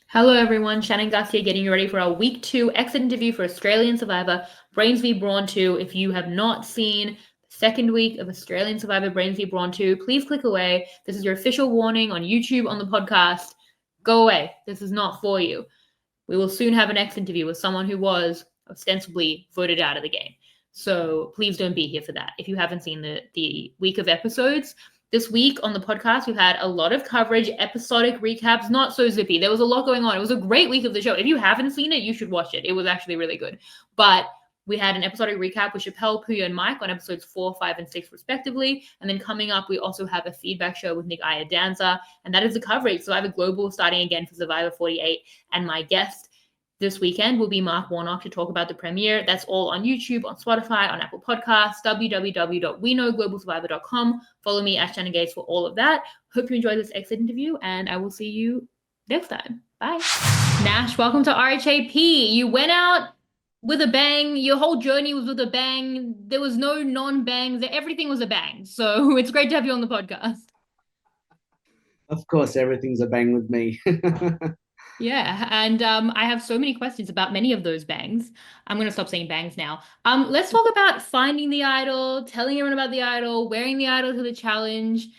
Hello everyone, Shannon Guss here getting you ready for our week 2 exit interview for Australian Survivor Brains V Brawn 2. If you have not seen the second week of Australian Survivor Brains V Brawn 2, please click away. This is your official warning on YouTube, on the podcast. Go away. This is not for you. We will soon have an exit interview with someone who was ostensibly voted out of the game. So please don't be here for that. If you haven't seen the week of episodes, this week on the podcast, we've had a lot of coverage, episodic recaps, not so zippy. There was a lot going on. It was a great week of the show. If you haven't seen it, you should watch it. It was actually really good. But we had an episodic recap with Chappelle, Puya, and Mike on episodes 4, 5, and 6, respectively. And then coming up, we also have a feedback show with Nick Iadanza. And that is the coverage. Survivor Global starting again for Survivor 48. And my guest this weekend will be Mark Warnock to talk about the premiere. That's all on YouTube, on Spotify, on Apple Podcasts, www.weknowglobalsurvivor.com. Follow me at Shannon Gates for all of that. Hope you enjoyed this exit interview, and I will see you next time. Bye. Nash, welcome to RHAP. You went out with a bang. Your whole journey was with a bang. There was no non-bangs. Everything was a bang. So it's great to have you on the podcast. Of course, everything's a bang with me. Yeah, and I have so many questions about many of those bangs. I'm gonna stop saying bangs now. Let's talk about finding the idol, telling everyone about the idol, wearing the idol to the challenge.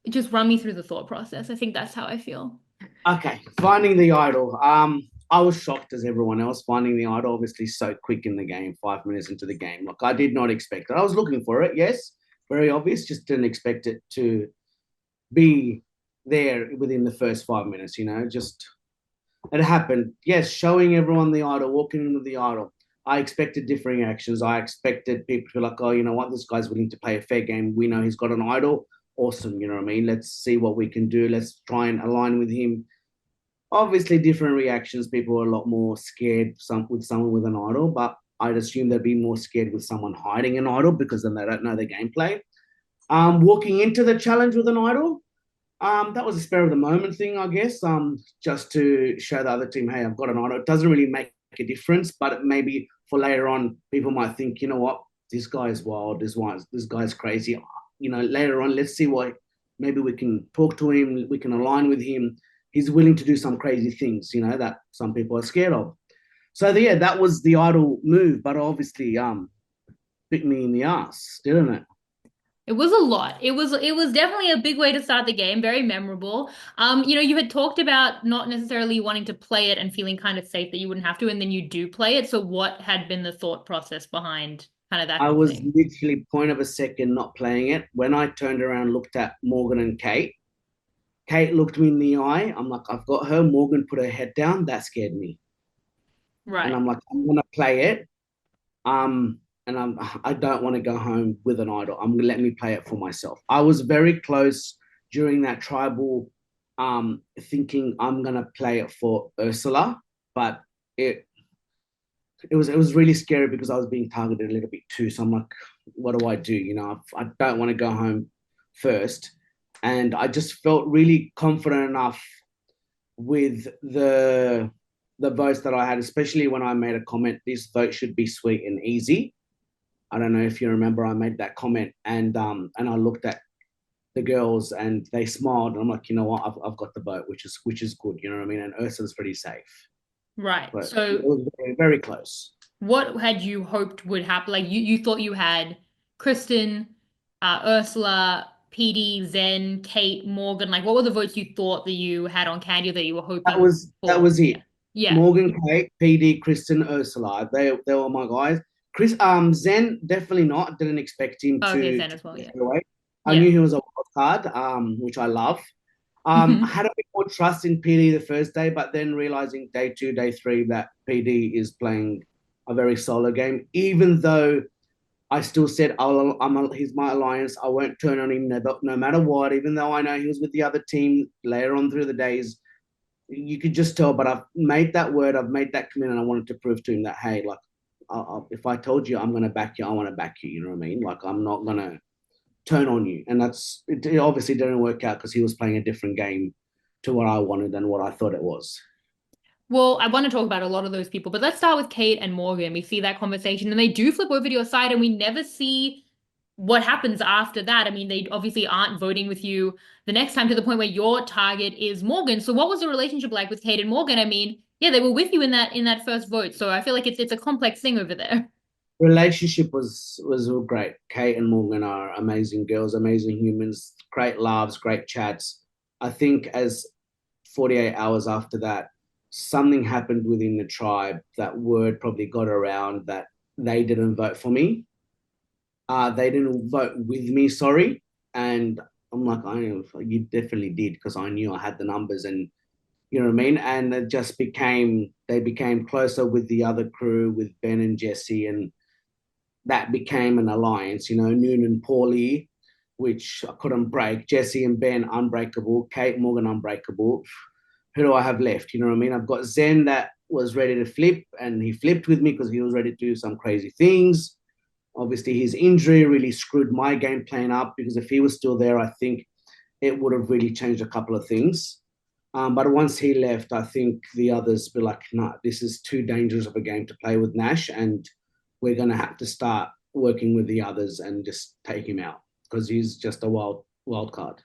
Just run me through the thought process. I think that's how I feel. Okay, finding the idol. I was shocked as everyone else. Finding the idol, obviously, so quick in the game, 5 minutes into the game. Like I did not expect it. I was looking for it, yes, very obvious. Just didn't expect it to be there within the first 5 minutes. Just it happened. Yes, showing everyone the idol, walking in with the idol. I expected differing actions. I expected people to be like, oh, you know what, this guy's willing to play a fair game. We know he's got an idol. Awesome, you know what I mean? Let's see what we can do. Let's try and align with him. Obviously, different reactions. People are a lot more scared with someone with an idol, but I'd assume they'd be more scared with someone hiding an idol because then they don't know the gameplay. Walking into the challenge with an idol, that was a spur of the moment thing, I guess. Just to show the other team, hey, I've got an idol. It doesn't really make a difference, but maybe for later on, people might think, you know what, this guy's wild. This guy's crazy. Later on, let's see what. Maybe we can talk to him. We can align with him. He's willing to do some crazy things, that some people are scared of. So yeah, that was the idol move, but obviously, bit me in the ass, didn't it? It was a lot. It was definitely a big way to start the game, very memorable. You had talked about not necessarily wanting to play it and feeling kind of safe that you wouldn't have to, and then you do play it. So what had been the thought process behind kind of that I whole was thing? literally point of a second not playing it. When I turned around, looked at Morgan and Kate. Kate looked me in the eye. I'm like, I've got her. Morgan put her head down. That scared me. And Right. I'm like, I'm gonna play it. And I don't want to go home with an idol. I'm gonna let me play it for myself. I was very close during that tribal, thinking I'm gonna play it for Ursula, but it it was really scary because I was being targeted a little bit too. So I'm like, what do I do? I don't want to go home first, and I just felt really confident enough with the votes that I had, especially when I made a comment. This vote should be sweet and easy. I don't know if you remember, I made that comment, and I looked at the girls and they smiled, and I'm like, you know what, I've got the vote, which is good. You know what I mean? And Ursula's pretty safe, Right. but it So was very, very close. what had you hoped would happen? Like you thought you had Kristen, Ursula, PD, Zen, Kate, Morgan. Like what were the votes you thought that you had on Candy that you were That hoping was that for? was Yeah. it. Yeah. Morgan, Kate, PD, Kristen, Ursula. They were my guys. Zen definitely not. Didn't expect him Okay, to Zen as well. get Yeah. away. I Yeah. knew he was a wild card, which I love. I had a bit more trust in PD the first day, but then realizing day two, day three that PD is playing a very solo game. Even though I still said he's my alliance, I won't turn on him no matter what. Even though I know he was with the other team later on through the days, you could just tell. But I've made that word, I've made that commitment. I wanted to prove to him that, hey, like, if I told you I'm going to back you, I want to back you. You know what I mean? Like, I'm not going to turn on you. And it obviously didn't work out because he was playing a different game to what I wanted and what I thought it was. Well, I want to talk about a lot of those people, but let's start with Kate and Morgan. We see that conversation, and they do flip over to your side, and we never see what happens after that? I mean, they obviously aren't voting with you the next time to the point where your target is Morgan. So what was the relationship like with Kate and Morgan? I mean, yeah, they were with you in that first vote. So I feel like it's a complex thing over there. Relationship was all great. Kate and Morgan are amazing girls, amazing humans, great laughs, great chats. I think as 48 hours after that, something happened within the tribe. That word probably got around that they didn't vote for me. They didn't vote with me, sorry. And I'm like, I know you definitely did because I knew I had the numbers and you know what I mean? And it just became they became closer with the other crew, with Ben and Jesse, and that became an alliance, you know, Noon and Paulie, which I couldn't break. Jesse and Ben, unbreakable. Kate Morgan, unbreakable. Who do I have left? You know what I mean? I've got Zen that was ready to flip, and he flipped with me because he was ready to do some crazy things. Obviously, his injury really screwed my game plan up because if he was still there, I think it would have really changed a couple of things. But once he left, I think the others were like, no, this is too dangerous of a game to play with Nash, and we're going to have to start working with the others and just take him out because he's just a wild card.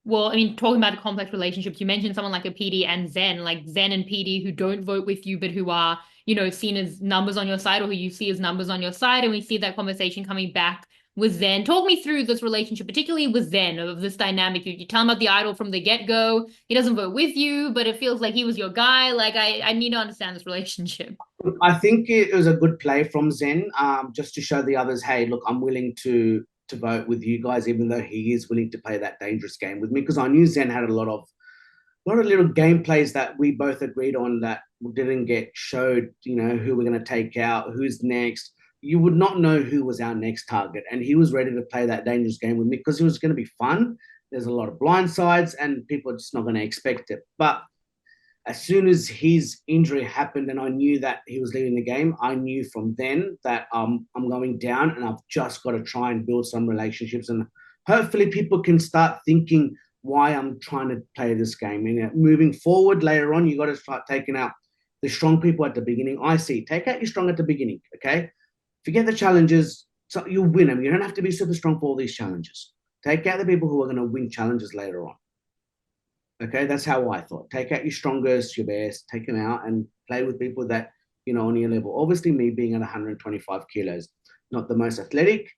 Well, I mean, talking about complex relationships, you mentioned someone like a PD and Zen, like Zen and PD who don't vote with you, but who are, seen as numbers on your side or who you see as numbers on your side. And we see that conversation coming back with Zen. Talk me through this relationship, particularly with Zen, of this dynamic. You tell him about the idol from the get-go. He doesn't vote with you, but it feels like he was your guy. Like, I need to understand this relationship. I think it was a good play from Zen, just to show the others, hey, look, I'm willing to vote with you guys, even though he is willing to play that dangerous game with me, because I knew Zen had a lot of little gameplays that we both agreed on that didn't get showed. You know, who we're going to take out, who's next. You would not know who was our next target, and he was ready to play that dangerous game with me because it was going to be fun. There's a lot of blind sides, and people are just not going to expect it. But as soon as his injury happened and I knew that he was leaving the game, I knew from then that I'm going down and I've just got to try and build some relationships. And hopefully people can start thinking why I'm trying to play this game. And moving forward later on, you got to start taking out the strong people at the beginning. I see. Take out your strong at the beginning, okay? Forget the challenges. So you'll win them. You don't have to be super strong for all these challenges. Take out the people who are going to win challenges later on. Okay, that's how I thought. Take out your strongest, your best, take them out and play with people that, on your level. Obviously, me being at 125 kilos, not the most athletic,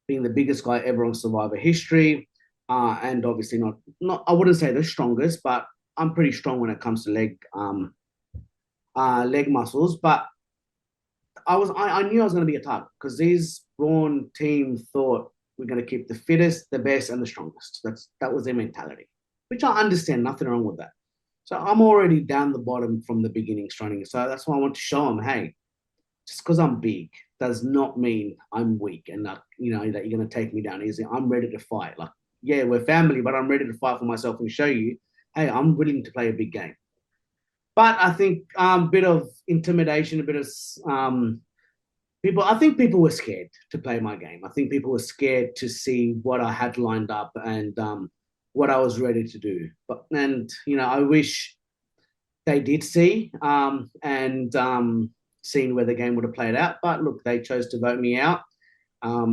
being the biggest guy ever on Survivor history, and obviously not I wouldn't say the strongest, but I'm pretty strong when it comes to leg muscles. But I knew I was going to be a target because these Brawn team thought we're going to keep the fittest, the best, and the strongest. That was their mentality, which I understand. Nothing wrong with that. So I'm already down the bottom from the beginning, starting. So that's why I want to show them, hey, just because I'm big does not mean I'm weak and that that you're going to take me down easy. I'm ready to fight. Like, yeah, we're family, but I'm ready to fight for myself and show you, hey, I'm willing to play a big game. But I think a bit of intimidation, a bit of people. I think people were scared to play my game. I think people were scared to see what I had lined up and what I was ready to do. And I wish they did see and seen where the game would have played out. But look, they chose to vote me out.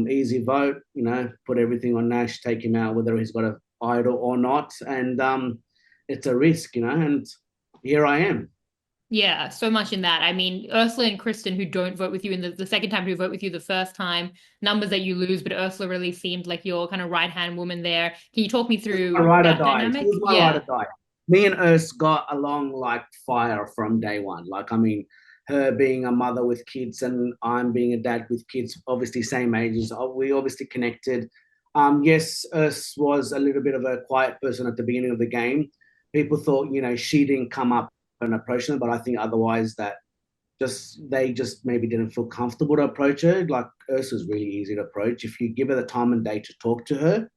Easy vote. Put everything on Nash, take him out, whether he's got an idol or not, and it's a risk. And here I am. Yeah, so much in that. I mean, Ursula and Kristen, who don't vote with you in the second time, who vote with you the first time, numbers that you lose, but Ursula really seemed like your kind of right-hand woman there. Can you talk me My through ride or that die. She dynamic? was my ride Yeah. or die. Me and Urs got along like fire from day one. Like, I mean, her being a mother with kids and I'm being a dad with kids, obviously same ages. We obviously connected. Yes, Urs was a little bit of a quiet person at the beginning of the game. People thought, she didn't come up and approach them, but I think otherwise that they just maybe didn't feel comfortable to approach her. Like Ursa's really easy to approach. If you give her the time and day to talk to her,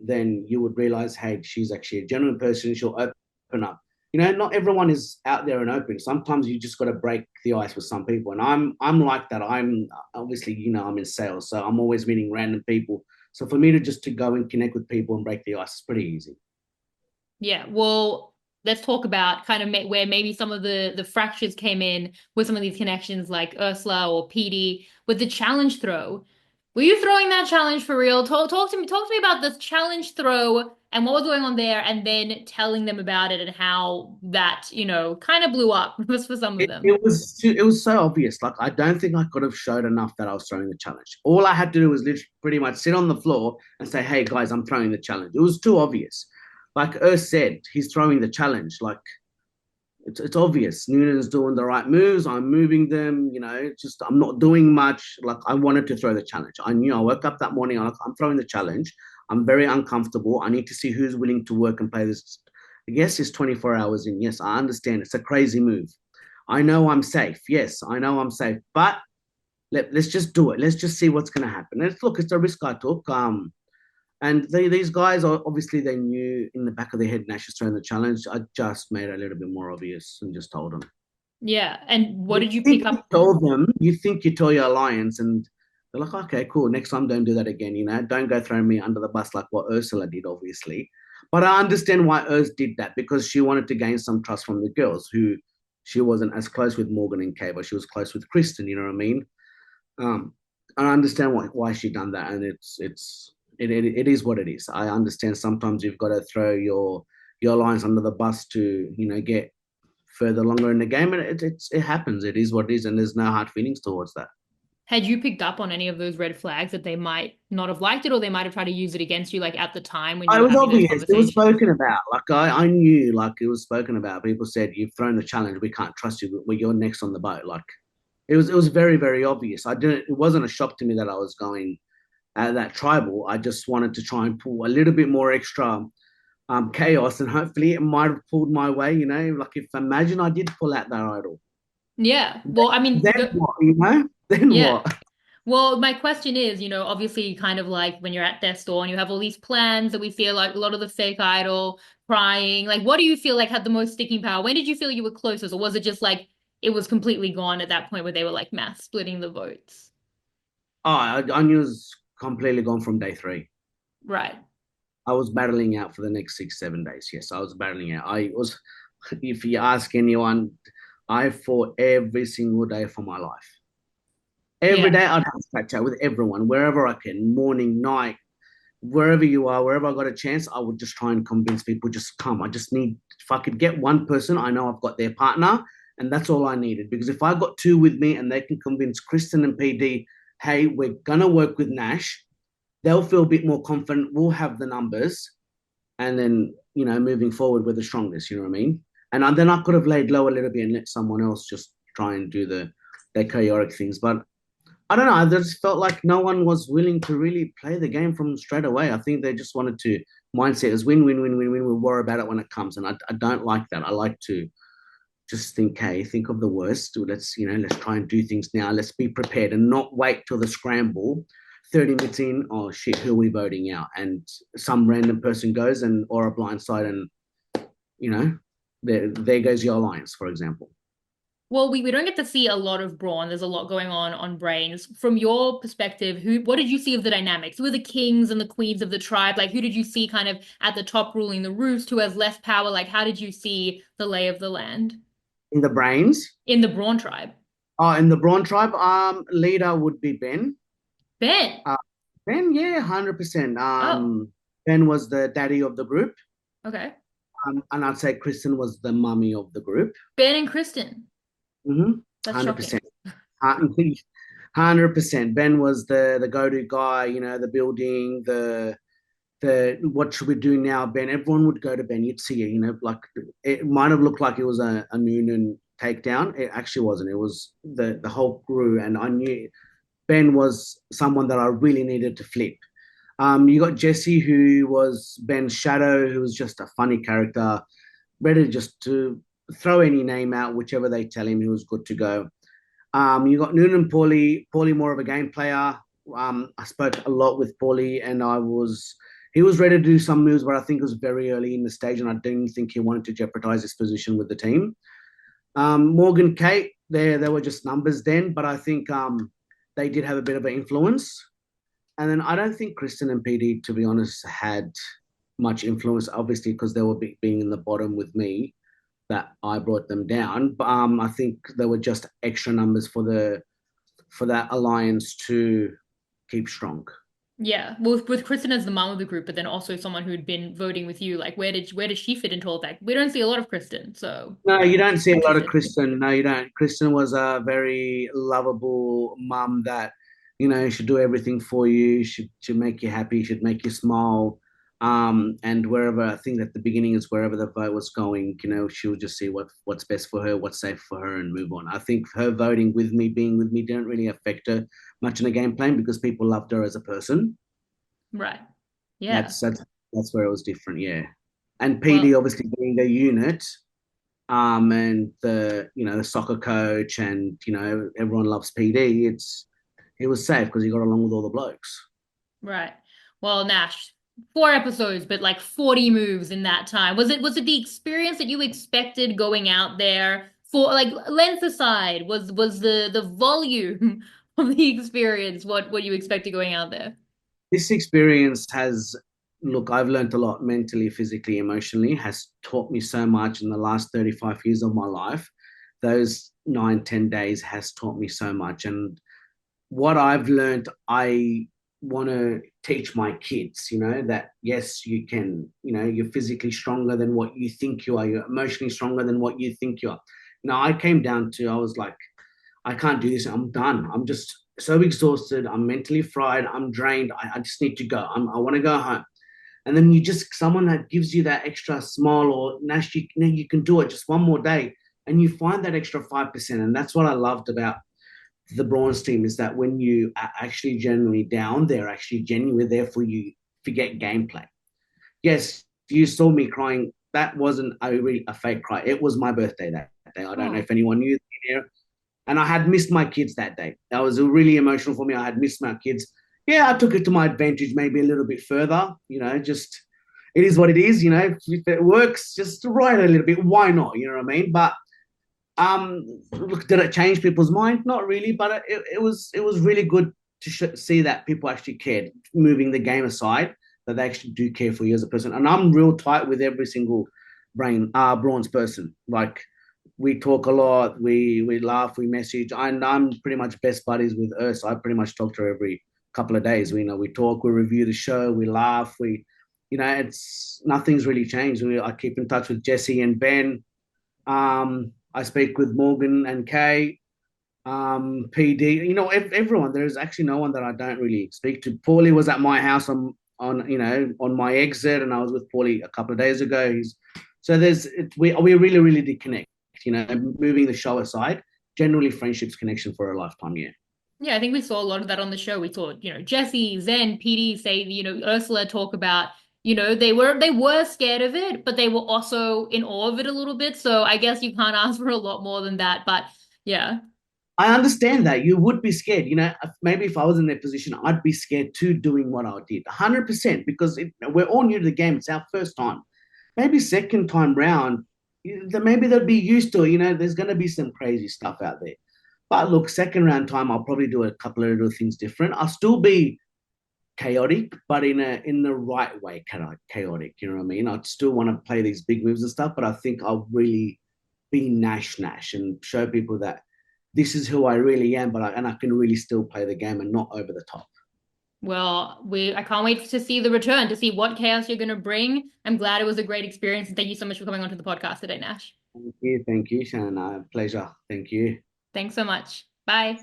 then you would realize, hey, she's actually a genuine person. She'll open up. Not everyone is out there and open. Sometimes you just got to break the ice with some people, and I'm like that. I'm obviously, I'm in sales, so I'm always meeting random people. So for me to go and connect with people and break the ice is pretty easy. Yeah. Well, let's talk about kind of where maybe some of the fractures came in with some of these connections like Ursula or PD with the challenge throw. Were you throwing that challenge for real? Talk to me about this challenge throw and what was going on there, and then telling them about it and how that, kind of blew up was for some of them. It was so obvious. Like I don't think I could have showed enough that I was throwing the challenge. All I had to do was literally pretty much sit on the floor and say, "Hey guys, I'm throwing the challenge." It was too obvious. Like Urs said, he's throwing the challenge. Like it's obvious. Noonan's doing the right moves. I'm moving them. It's just I'm not doing much. Like I wanted to throw the challenge. I knew I woke up that morning. I'm throwing the challenge. I'm very uncomfortable. I need to see who's willing to work and play this. Yes, it's 24 hours in. Yes, I understand. It's a crazy move. I know I'm safe. Yes, I know I'm safe. But let's just do it. Let's just see what's going to happen. Look, it's a risk I took. And these guys are obviously they knew in the back of their head Nash is throwing the challenge. I just made it a little bit more obvious and just told them. Yeah. And what You did you pick think you up? told them, you think you tell your alliance, and they're like, okay, cool. Next time, don't do that again. Don't go throwing me under the bus like what Ursula did, obviously. But I understand why Urs did that because she wanted to gain some trust from the girls who she wasn't as close with Morgan and Kay, but she was close with Kristen. You know what I mean? Um, I understand why she done that, and it is what it is. I understand sometimes you've got to throw your alliance under the bus to get further longer in the game, and it happens. It is what it is, and there's no hard feelings towards that. Had you picked up on any of those red flags that they might not have liked it, or they might have tried to use it against you, like at the time when you It were was having those obvious. It was conversations? spoken about. Like I knew, like it was spoken about. People said you've thrown the challenge. We can't trust you. You're next on the boat. Like it was very very obvious. I didn't. It wasn't a shock to me that I was going at that tribal. I just wanted to try and pull a little bit more extra chaos, and hopefully it might have pulled my way. Like if imagine I did pull out that idol, Yeah. Well, I mean, then what? Then yeah. what? Well, my question is, obviously kind of like when you're at their store and you have all these plans that we feel like a lot of the fake idol crying, like what do you feel like had the most sticking power? When did you feel you were closest, or was it just like it was completely gone at that point where they were like mass splitting the votes? I knew it was completely gone from day three. Right. I was battling out for the next 6, 7 days. Yes, I was battling out. I was, if you ask anyone, I fought every single day for my life. Every Yeah. day I'd have to catch up with everyone, wherever I can, morning, night, wherever you are, wherever I got a chance, I would just try and convince people just come. I just need, if I could get one person, I know I've got their partner, and that's all I needed. Because if I got two with me and they can convince Kristen and PD, hey, we're going to work with Nash, they'll feel a bit more confident. We'll have the numbers. And then, moving forward, we're the strongest, you know what I mean? And then I could have laid low a little bit and let someone else just try and do their chaotic things. But I don't know. I just felt like no one was willing to really play the game from straight away. I think they just wanted to mindset is win, win, win, win, win. We'll worry about it when it comes. And I don't like that. I like to just think, hey, think of the worst. Let's try and do things now. Let's be prepared and not wait till the scramble. 30 minutes in, oh shit, who are we voting out? And some random person goes or a blind side and you know, there goes your alliance, for example. Well, we don't get to see a lot of Brawn. There's a lot going on Brains. From your perspective, what did you see of the dynamics? Who are the kings and the queens of the tribe? Like, who did you see kind of at the top ruling the roost? Who has less power? Like, how did you see the lay of the land In the brains, in the Brawn tribe? in the Brawn tribe, leader would be Ben. Ben. Uh, Ben, yeah, 100%. Oh, Ben was the daddy of the group. okay. And I'd say Kristen was the mummy of the group. Ben and Kristen. Mm-hmm. That's shocking. 100%. 100%. Ben was the go-to guy, the building, the what should we do now, Ben? Everyone would go to Ben. You'd see it, like it might have looked like it was a Noonan takedown. It actually wasn't. It was the whole crew, and I knew Ben was someone that I really needed to flip. You got Jesse, who was Ben's shadow, who was just a funny character, ready just to throw any name out, whichever they tell him, he was good to go. You got Noonan Paulie, Paulie more of a game player. I spoke a lot with Paulie, and he was ready to do some moves, but I think it was very early in the stage, and I didn't think he wanted to jeopardize his position with the team. Morgan, Kate, they were just numbers then, but I think they did have a bit of an influence. And then I don't think Kristen and PD, to be honest, had much influence, obviously, because they were being in the bottom with me that I brought them down. But I think they were just extra numbers for that alliance to keep strong. Yeah, well, with Kristen as the mom of the group, but then also someone who'd been voting with you, like where does she fit into all that? We don't see a lot of Kristen, so No, you don't see a lot of interested. Kristen. No, you don't. Kristen was a very lovable mum that, should do everything for you. Should make you happy. Should make you smile. And wherever I think at the beginning is wherever the vote was going, she would just see what's best for her, what's safe for her, and move on. I think her voting with me, being with me, didn't really affect her much in the game plan because people loved her as a person. Right. Yeah. That's where it was different. Yeah, and PD Well, obviously being a unit, and the soccer coach, and everyone loves PD. It was safe because he got along with all the blokes. right. Well, Nash, 4 episodes, but like 40 moves in that time. Was it the experience that you expected going out there for like length aside? Was the volume of the experience what you expected going out there? This experience has, look, I've learned a lot mentally, physically, emotionally, has taught me so much in the last 35 years of my life. Those 9, 10 days has taught me so much. And what I've learned, I want to teach my kids, that yes, you can, you're physically stronger than what you think you are. You're emotionally stronger than what you think you are. I came down to, I was like, I can't do this. I'm done. I'm just so exhausted. I'm mentally fried. I'm drained. I just need to go. I want to go home. And then someone that gives you that extra smile or Nash, you can do it just one more day. And you find that extra 5%. And that's what I loved about the Bronze team is that when you are actually genuinely down, they're actually genuinely there for you. Forget gameplay. Yes, you saw me crying. That wasn't a fake cry. It was my birthday that day. I don't know Oh, if anyone knew and I had missed my kids that day. That was really emotional for me. I had missed my kids. Yeah, I took it to my advantage, maybe a little bit further. Just it is what it is. If it works, just write a little bit. Why not? You know what I mean? But look, did it change people's mind? Not really, but it was really good to see that people actually cared. Moving the game aside, that they actually do care for you as a person. And I'm real tight with every single bronze person. Like we talk a lot, we laugh, we message, and I'm pretty much best buddies with her. So I pretty much talk to her every couple of days. We talk, we review the show, we laugh, it's nothing's really changed. I keep in touch with Jesse and Ben. I speak with Morgan and Kay, PD. Everyone. There's actually no one that I don't really speak to. Paulie was at my house on my exit, and I was with Paulie a couple of days ago. We really really did connect. Moving the show aside, generally friendships connection for a lifetime. Yeah. yeah, I think we saw a lot of that on the show. We saw, Jesse, Zen, PD say, Ursula talk about, they were scared of it, but they were also in awe of it a little bit. So I guess you can't ask for a lot more than that. But yeah. I understand that you would be scared. Maybe if I was in their position, I'd be scared too doing what I did, 100%, because we're all new to the game. It's our first time. Maybe second time round, maybe they'll be used to it. There's going to be some crazy stuff out there. But look, second round time, I'll probably do a couple of little things different. I'll still be chaotic, but in the right way, chaotic. You know what I mean? I'd still want to play these big moves and stuff, but I think I'll really be Nash and show people that this is who I really am, and I can really still play the game and not over the top. Well, I can't wait to see the return, to see what chaos you're going to bring. I'm glad it was a great experience. And thank you so much for coming onto the podcast today, Nash. Thank you, Shannon. Pleasure. Thank you. Thanks so much. Bye.